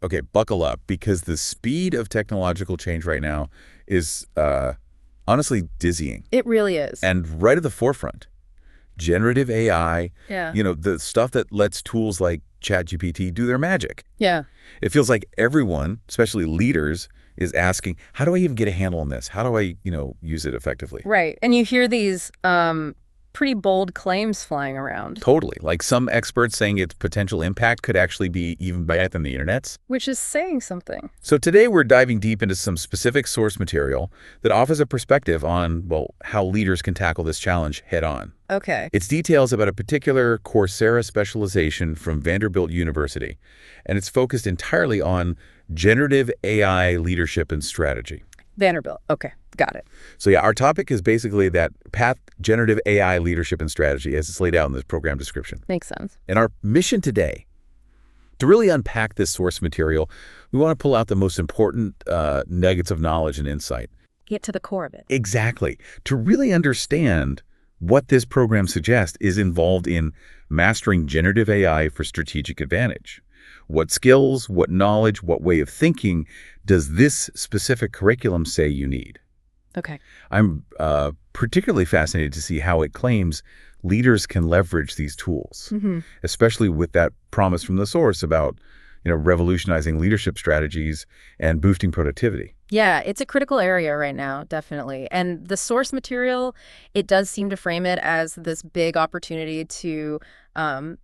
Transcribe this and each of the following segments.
Okay, buckle up, because the speed of technological change right now is honestly dizzying It really is. and right at the forefront. Generative AI, Yeah. the stuff that lets tools like ChatGPT do their magic. Yeah. It feels like everyone, especially leaders, is asking, how do I even get a handle on this? How do I, use it effectively? Right. And you hear these pretty bold claims flying around. Totally. Like some experts saying its potential impact could actually be even better than the internet's. Which is saying something. So today we're diving deep into some specific source material that offers a perspective on, well, how leaders can tackle this challenge head on. Okay. It's details about a particular Coursera specialization from Vanderbilt University, and it's focused entirely on generative AI leadership and strategy. Vanderbilt. Okay. Got it. So yeah, our topic is basically that path, generative AI leadership and strategy, as it's laid out in this program description. Makes sense. And our mission today, to really unpack this source material, we want to pull out the most important nuggets of knowledge and insight. Get to the core of it. Exactly. To really understand what this program suggests is involved in mastering generative AI for strategic advantage. What skills, what knowledge, what way of thinking does this specific curriculum say you need? Okay. I'm particularly fascinated to see how it claims leaders can leverage these tools, especially with that promise from the source about, revolutionizing leadership strategies and boosting productivity. Yeah, it's a critical area right now, definitely. And the source material, it does seem to frame it as this big opportunity to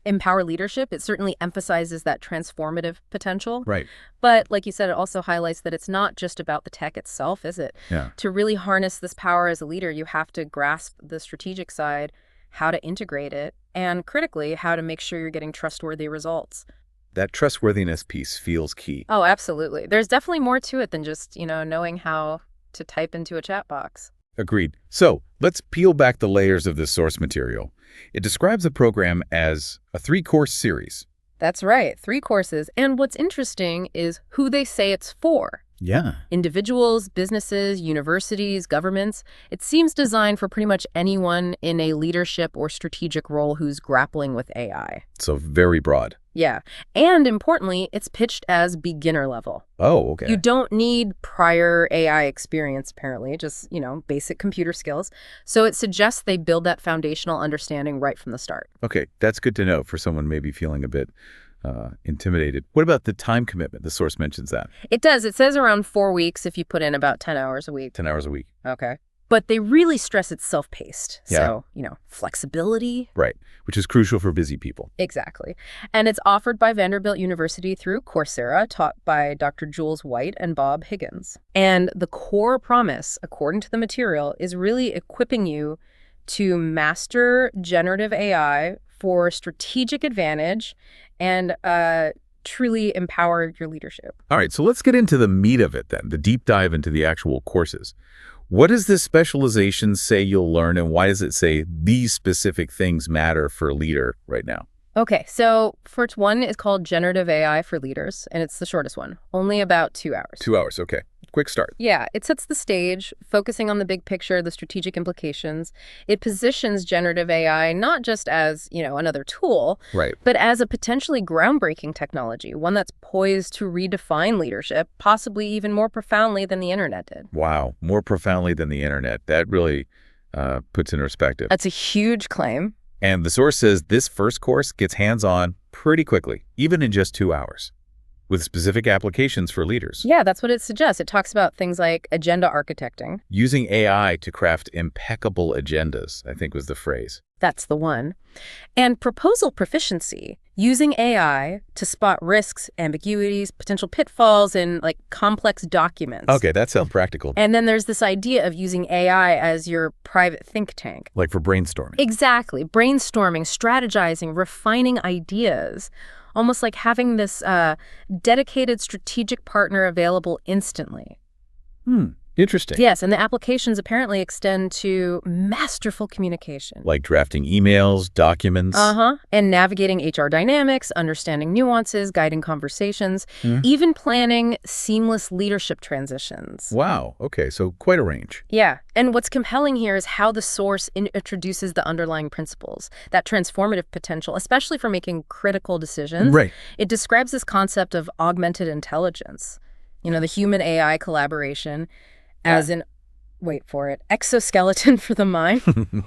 empower leadership. It certainly emphasizes that transformative potential. Right. But like you said, it also highlights that it's not just about the tech itself, is it? Yeah. To really harness this power as a leader, you have to grasp the strategic side, how to integrate it, and critically, how to make sure you're getting trustworthy results. That trustworthiness piece feels key. Oh, absolutely. There's definitely more to it than just, knowing how to type into a chat box. Agreed. So let's peel back the layers of this source material. It describes the program as a 3-course series. That's right, 3 courses. And what's interesting is who they say it's for. Yeah. Individuals, businesses, universities, governments. It seems designed for pretty much anyone in a leadership or strategic role who's grappling with AI. So very broad. Yeah. And importantly, it's pitched as beginner level. Oh, okay. You don't need prior AI experience, apparently, just, basic computer skills. So it suggests they build that foundational understanding right from the start. Okay, that's good to know for someone maybe feeling a bit intimidated. What about the time commitment? The source mentions that. It does. It says around 4 weeks if you put in about 10 hours a week. 10 hours a week. Okay. But they really stress it's self-paced. Yeah. So, flexibility. Right, which is crucial for busy people. Exactly. And it's offered by Vanderbilt University through Coursera, taught by Dr. Jules White and Bob Higgins. And the core promise, according to the material, is really equipping you to master generative AI for strategic advantage and truly empower your leadership. All right, so let's get into the meat of it then, the deep dive into the actual courses. What does this specialization say you'll learn, and why does it say these specific things matter for a leader right now? Okay, so first one is called Generative AI for Leaders, and it's the shortest one, only about 2 hours. 2 hours, okay. Quick start. Yeah, it sets the stage, focusing on the big picture, the strategic implications. It positions generative AI not just as, another tool, Right. but as a potentially groundbreaking technology, one that's poised to redefine leadership, possibly even more profoundly than the internet did. Wow, more profoundly than the internet. That really puts in perspective. That's a huge claim. And the source says this first course gets hands-on pretty quickly, even in just 2 hours, with specific applications for leaders. Yeah, that's what it suggests. It talks about things like agenda architecting. Using AI to craft impeccable agendas, I think was the phrase. That's the one. And proposal proficiency, using AI to spot risks, ambiguities, potential pitfalls in complex documents. Okay, that sounds practical. And then there's this idea of using AI as your private think tank. Like for brainstorming. Exactly. Brainstorming, strategizing, refining ideas. Almost like having this dedicated strategic partner available instantly. Interesting. Yes, and the applications apparently extend to masterful communication. Like drafting emails, documents. And navigating HR dynamics, understanding nuances, guiding conversations, Hmm. even planning seamless leadership transitions. Wow. Okay, so quite a range. Yeah, and what's compelling here is how the source introduces the underlying principles, that transformative potential, especially for making critical decisions. Right. It describes this concept of augmented intelligence, the human AI collaboration, as an, wait for it, exoskeleton for the mind.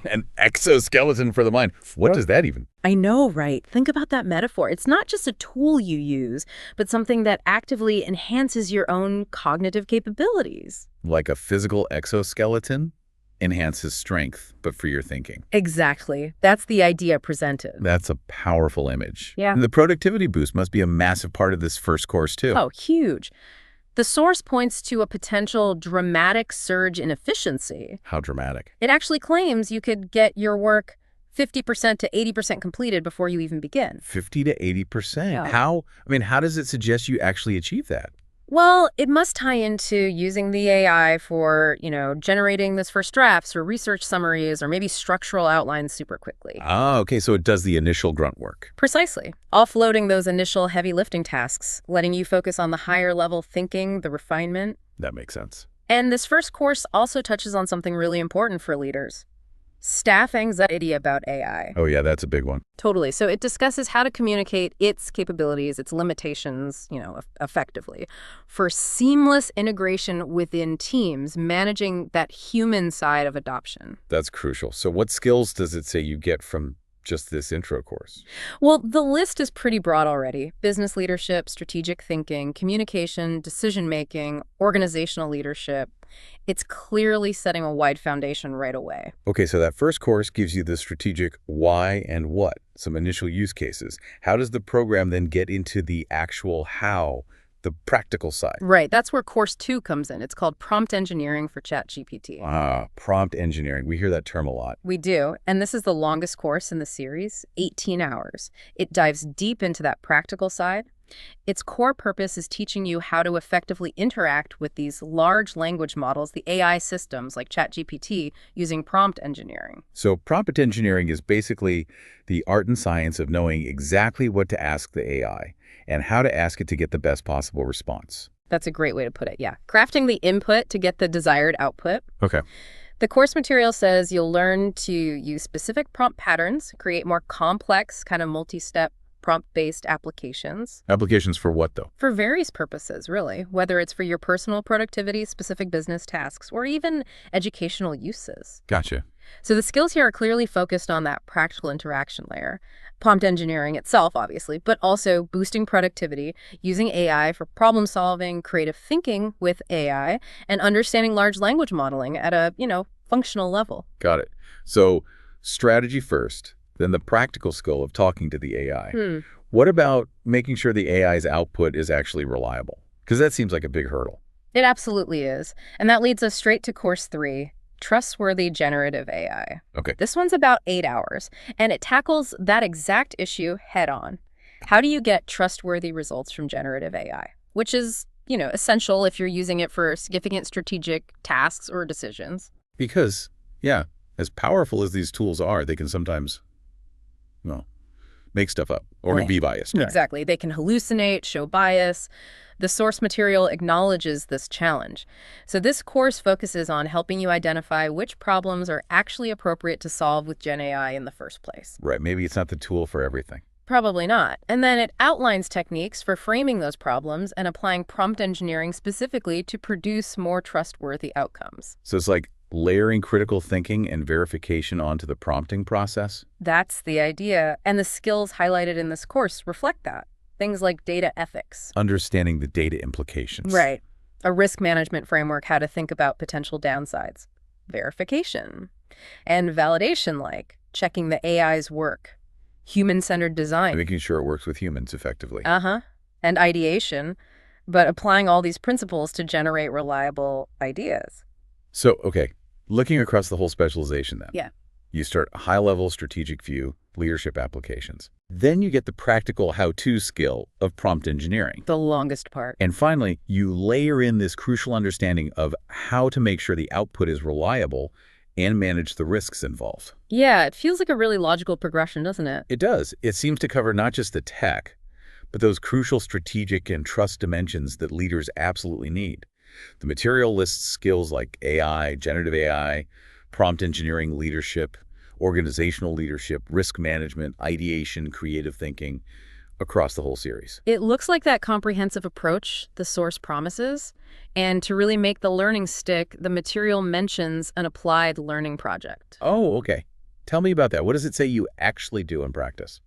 An exoskeleton for the mind. What does that even? I know, right? Think about that metaphor. It's not just a tool you use, but something that actively enhances your own cognitive capabilities. Like a physical exoskeleton enhances strength, but for your thinking. Exactly. That's the idea presented. That's a powerful image. Yeah. And the productivity boost must be a massive part of this first course, too. Oh, huge. The source points to a potential dramatic surge in efficiency. How dramatic. It actually claims you could get your work 50% to 80% completed before you even begin. 50 to 80%. Yeah. How does it suggest you actually achieve that? Well, it must tie into using the AI for, generating those first drafts or research summaries or maybe structural outlines super quickly. Oh, okay, so it does the initial grunt work. Precisely. Offloading those initial heavy lifting tasks, letting you focus on the higher level thinking, the refinement. That makes sense. And this first course also touches on something really important for leaders: staff anxiety about AI. Oh, yeah, that's a big one. Totally. So it discusses how to communicate its capabilities, its limitations, effectively, for seamless integration within teams, managing that human side of adoption. That's crucial. So what skills does it say you get from just this intro course? Well, the list is pretty broad already. Business leadership, strategic thinking, communication, decision-making, organizational leadership. It's clearly setting a wide foundation right away. Okay, so that first course gives you the strategic why and what, some initial use cases. How does the program then get into the actual how, the practical side? Right, that's where course 2 comes in. It's called Prompt Engineering for ChatGPT. Prompt engineering. We hear that term a lot. We do, and this is the longest course in the series, 18 hours. It dives deep into that practical side. Its core purpose is teaching you how to effectively interact with these large language models, the AI systems like ChatGPT, using prompt engineering. So prompt engineering is basically the art and science of knowing exactly what to ask the AI and how to ask it to get the best possible response. That's a great way to put it, yeah. Crafting the input to get the desired output. Okay. The course material says you'll learn to use specific prompt patterns, create more complex, kind of multi-step prompt-based applications. Applications for what, though? For various purposes, really, whether it's for your personal productivity, specific business tasks, or even educational uses. Gotcha. So the skills here are clearly focused on that practical interaction layer. Prompt engineering itself, obviously, but also boosting productivity, using AI for problem solving, creative thinking with AI, and understanding large language modeling at a, functional level. Got it. So strategy first, then the practical skill of talking to the AI. What about making sure the AI's output is actually reliable? Because that seems like a big hurdle. It absolutely is. And that leads us straight to course 3, Trustworthy Generative AI. Okay. This one's about 8 hours, and it tackles that exact issue head on. How do you get trustworthy results from generative AI? Which is, essential if you're using it for significant strategic tasks or decisions. Because, yeah, as powerful as these tools are, they can sometimes, make stuff up or be biased. Exactly. They can hallucinate, show bias. The source material acknowledges this challenge. So this course focuses on helping you identify which problems are actually appropriate to solve with Gen AI in the first place. Right. Maybe it's not the tool for everything. Probably not. And then it outlines techniques for framing those problems and applying prompt engineering specifically to produce more trustworthy outcomes. So it's like layering critical thinking and verification onto the prompting process? That's the idea. And the skills highlighted in this course reflect that. Things like data ethics. Understanding the data implications. Right. A risk management framework, how to think about potential downsides. Verification. And validation, like checking the AI's work. Human-centered design. And making sure it works with humans effectively. And ideation, but applying all these principles to generate reliable ideas. So, okay, looking across the whole specialization then. Yeah. You start high-level strategic view, leadership applications. Then you get the practical how-to skill of prompt engineering. The longest part. And finally, you layer in this crucial understanding of how to make sure the output is reliable and manage the risks involved. Yeah, it feels like a really logical progression, doesn't it? It does. It seems to cover not just the tech, but those crucial strategic and trust dimensions that leaders absolutely need. The material lists skills like AI, generative AI, prompt engineering leadership, organizational leadership, risk management, ideation, creative thinking, across the whole series. It looks like that comprehensive approach the source promises, and to really make the learning stick, the material mentions an applied learning project. Oh, okay. Tell me about that. What does it say you actually do in practice?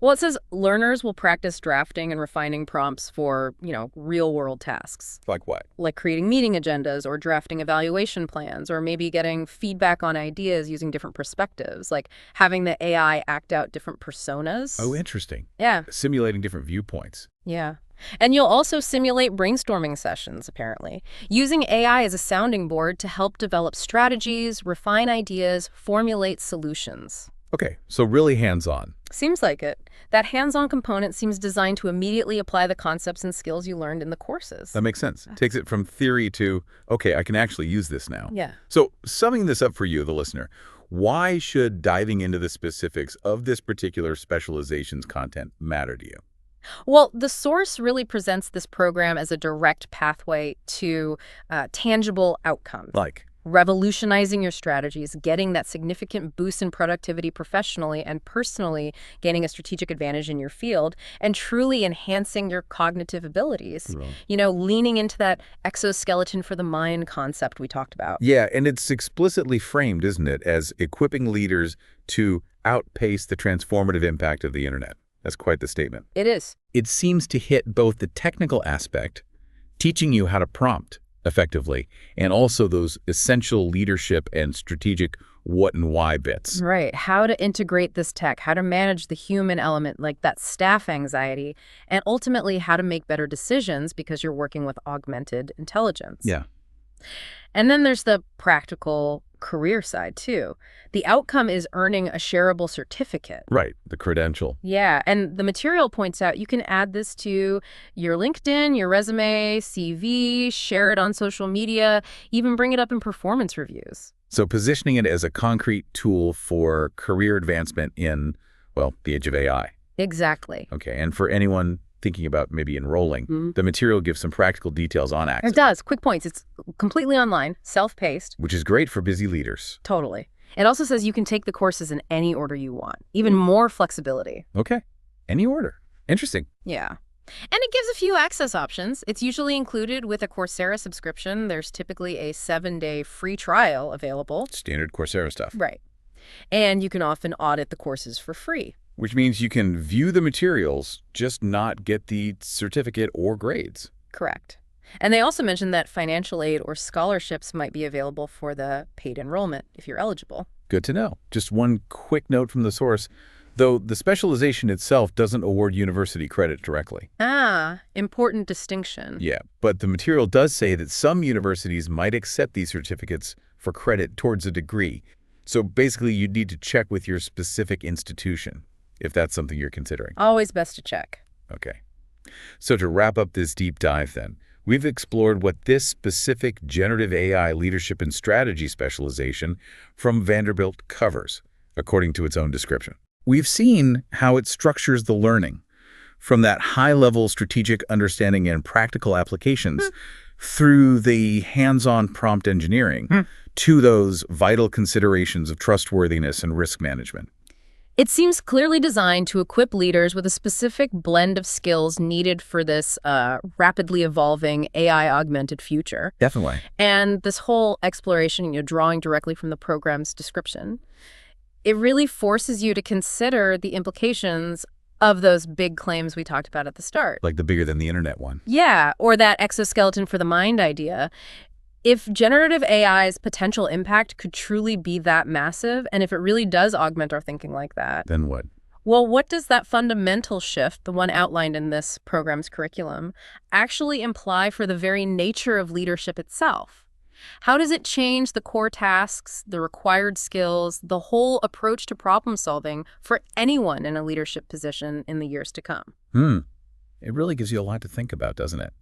Well, it says learners will practice drafting and refining prompts for, real-world tasks, Like what? like creating meeting agendas or drafting evaluation plans, or maybe getting feedback on ideas using different perspectives, like having the AI act out different personas. Oh, interesting. Yeah. Simulating different viewpoints. Yeah. And you'll also simulate brainstorming sessions, apparently, using AI as a sounding board to help develop strategies, refine ideas, formulate solutions. Okay, so really hands-on. Seems like it. That hands-on component seems designed to immediately apply the concepts and skills you learned in the courses. That makes sense. Takes it from theory to, okay, I can actually use this now. Yeah. So summing this up for you, the listener, why should diving into the specifics of this particular specialization's content matter to you? Well, the source really presents this program as a direct pathway to tangible outcomes. Like? Revolutionizing your strategies, getting that significant boost in productivity professionally and personally, gaining a strategic advantage in your field, and truly enhancing your cognitive abilities. Right. Leaning into that exoskeleton for the mind concept we talked about. Yeah, and it's explicitly framed, isn't it, as equipping leaders to outpace the transformative impact of the internet. That's quite the statement. It is. It seems to hit both the technical aspect, teaching you how to prompt effectively, and also those essential leadership and strategic what and why bits. Right. How to integrate this tech, how to manage the human element, like that staff anxiety, and ultimately how to make better decisions because you're working with augmented intelligence. Yeah. And then there's the practical career side, too. The outcome is earning a shareable certificate. Right, the credential. Yeah, and the material points out you can add this to your LinkedIn, your resume, CV, share it on social media, even bring it up in performance reviews. So positioning it as a concrete tool for career advancement in, well, the age of AI. Exactly. Okay, and for anyone thinking about maybe enrolling, the material gives some practical details on access. It does. Quick points. It's completely online, self-paced. Which is great for busy leaders. Totally. It also says you can take the courses in any order you want. Even more flexibility. Okay, any order. Interesting. Yeah. And it gives a few access options. It's usually included with a Coursera subscription. There's typically a 7-day free trial available. Standard Coursera stuff. Right. And you can often audit the courses for free. Which means you can view the materials, just not get the certificate or grades. Correct. And they also mentioned that financial aid or scholarships might be available for the paid enrollment if you're eligible. Good to know. Just one quick note from the source. Though the specialization itself doesn't award university credit directly. Ah, important distinction. Yeah, but the material does say that some universities might accept these certificates for credit towards a degree. So basically, you'd need to check with your specific institution, if that's something you're considering. Always best to check. Okay. So to wrap up this deep dive then, we've explored what this specific generative AI leadership and strategy specialization from Vanderbilt covers, according to its own description. We've seen how it structures the learning, from that high-level strategic understanding and practical applications through the hands-on prompt engineering to those vital considerations of trustworthiness and risk management. It seems clearly designed to equip leaders with a specific blend of skills needed for this rapidly evolving AI-augmented future. Definitely. And this whole exploration, drawing directly from the program's description, it really forces you to consider the implications of those big claims we talked about at the start. Like the bigger than the internet one. Yeah, or that exoskeleton for the mind idea. If generative AI's potential impact could truly be that massive, and if it really does augment our thinking like that, Then what? well, what does that fundamental shift, the one outlined in this program's curriculum, actually imply for the very nature of leadership itself? How does it change the core tasks, the required skills, the whole approach to problem solving for anyone in a leadership position in the years to come? Hmm. It really gives you a lot to think about, doesn't it?